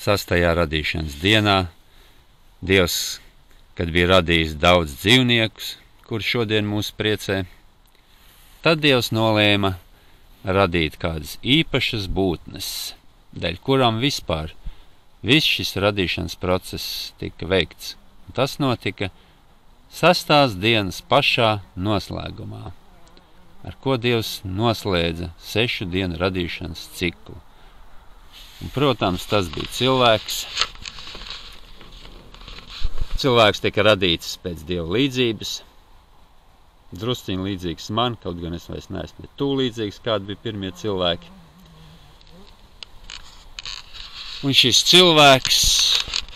6. radīšanas dienā Dievs, kad bija radījis daudz dzīvniekus, kur šodien mūs priecē, tad Dievs nolēma radīt kādas īpašas būtnes, dēļ kurām vispār viss šis radīšanas process tika veikts. Un tas notika 6. dienas pašā noslēgumā, ar ko Dievs noslēdza 6 dienu radīšanas ciklu. Un, protams, tas bija cilvēks. Cilvēks tika radīts pēc Dieva līdzības, drusciņi līdzīgs man, kaut gan es vairs neesmu līdzīgs, kādi bija pirmie cilvēki. Un šis cilvēks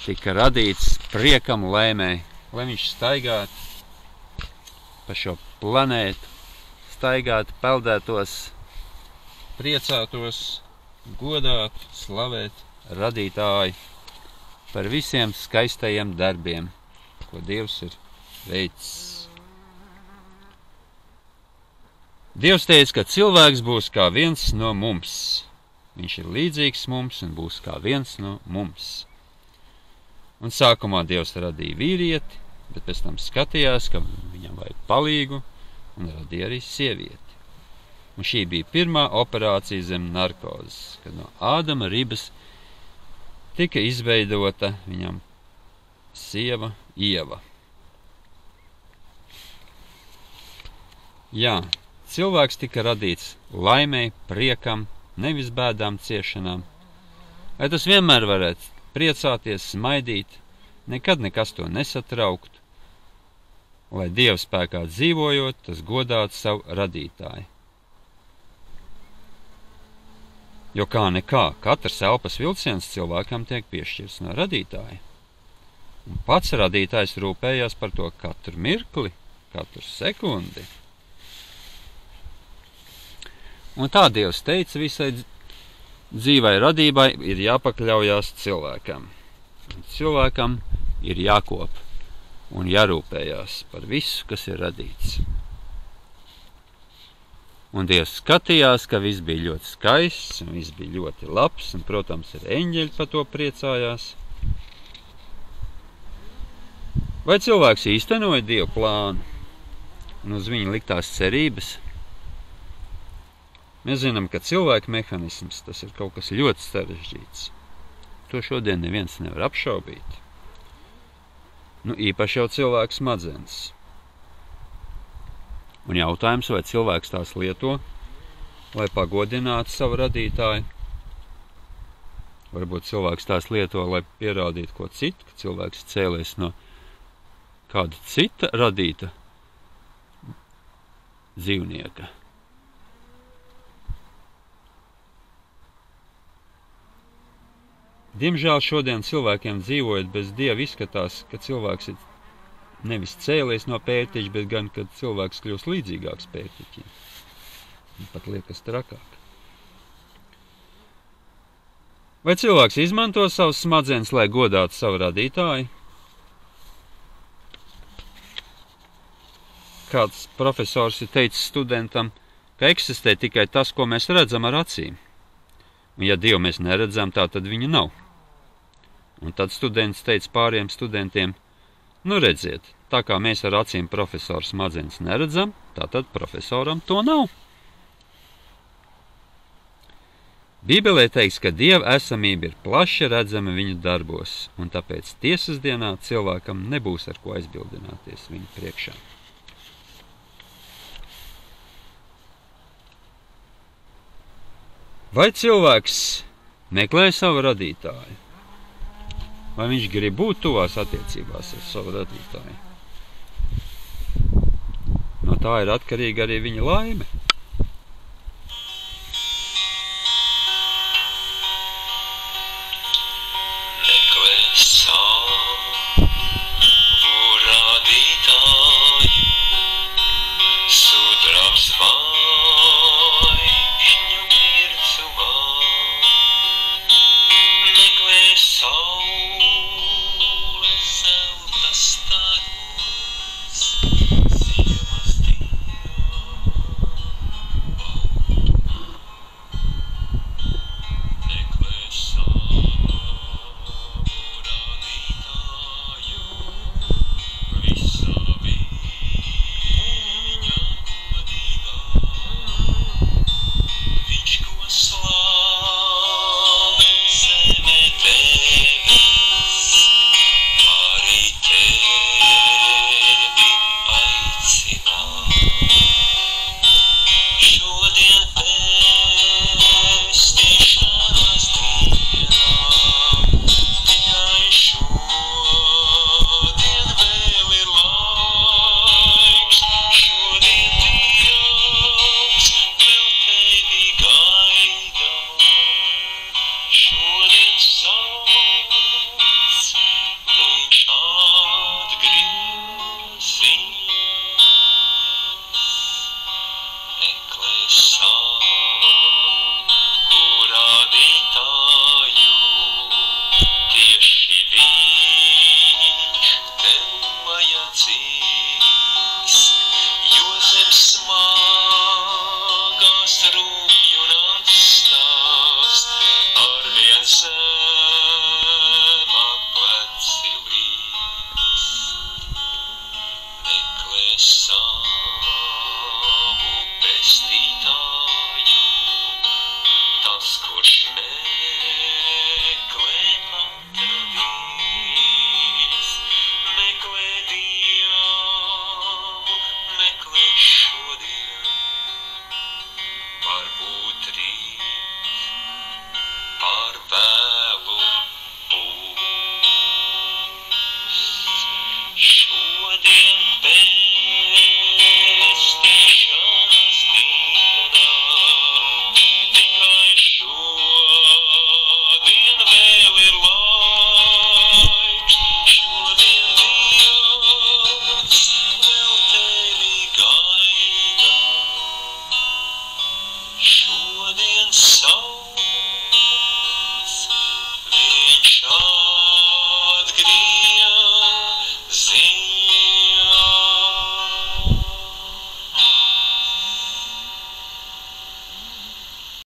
tika radīts priekam laimei, lai viņš staigātu pa šo planētu, staigātu, peldētos, priecātos, godātu, slavēt radītāju par visiem skaistajiem darbiem, ko Dievs ir veicis. Dievs teica, ka cilvēks būs kā viens no mums. Viņš ir līdzīgs mums un būs kā viens no mums. Un sākumā Dievs radīja vīrieti, bet pēc tam skatījās, ka viņam vajag palīgu, un radīja arī sievieti. Un šī bija pirmā operācija zem narkozes, kad no Ādama ribas tika izveidota viņam sieva Ieva. Jā, cilvēks tika radīts laimei, priekam, nevis bēdām, ciešanām. Lai tas vienmēr varētu priecāties, smaidīt, nekad nekas to nesatraukt, lai Dieva spēkā dzīvojot, tas godātu savu radītāju. Jo kā nekā, katrs elpas vilciens cilvēkam tiek piešķirts no radītāja. Un pats radītājs rūpējās par to katru mirkli, katru sekundi. Un tā Dievs teica, visai dzīvai radībai ir jāpakļaujās cilvēkam. Cilvēkam ir jākop un jārūpējās par visu, kas ir radīts. Un Dievs skatījās, ka viss bija ļoti skaists un viss bija ļoti labs, un, protams, ir eņģeļi par to priecājās. Vai cilvēks īstenoja Dieva plānu un uz viņu liktās cerības? Mēs zinām, ka cilvēka mehanisms, tas ir kaut kas ļoti sarežģīts. To šodien neviens nevar apšaubīt. Īpaši jau cilvēka smadzenes. Un jautājums, vai cilvēks tās lieto, lai pagodinātu savu radītāju? Varbūt cilvēks tās lieto, lai pierādītu ko citu, ka cilvēks cēlies no kāda cita radīta dzīvnieka. Diemžēl šodien cilvēkiem dzīvojot bez Dieva izskatās, ka cilvēks ir nevis cēlies no pērtiķa, bet gan, kad cilvēks kļūst līdzīgāks pērtiķiem. Pat liekas trakāk. Vai cilvēks izmanto savus smadzenes, lai godātu savu radītāju? Kāds profesors ir teicis studentam, ka eksistē tikai tas, ko mēs redzam ar acīm. Un ja Dievu mēs neredzam, tā tad viņa nav. Un tad students teica pāriem studentiem, redziet, tā kā mēs ar acīm profesora smadzenes neredzam, tātad profesoram to nav. Bībelē teiks, ka Dieva esamība ir plaši redzama viņu darbos, un tāpēc tiesas dienā cilvēkam nebūs ar ko aizbildināties viņu priekšā. Vai cilvēks meklē savu radītāju? Vai viņš grib būt tuvās attiecībās ar savu radītāju? No tā ir atkarīga arī viņa laime.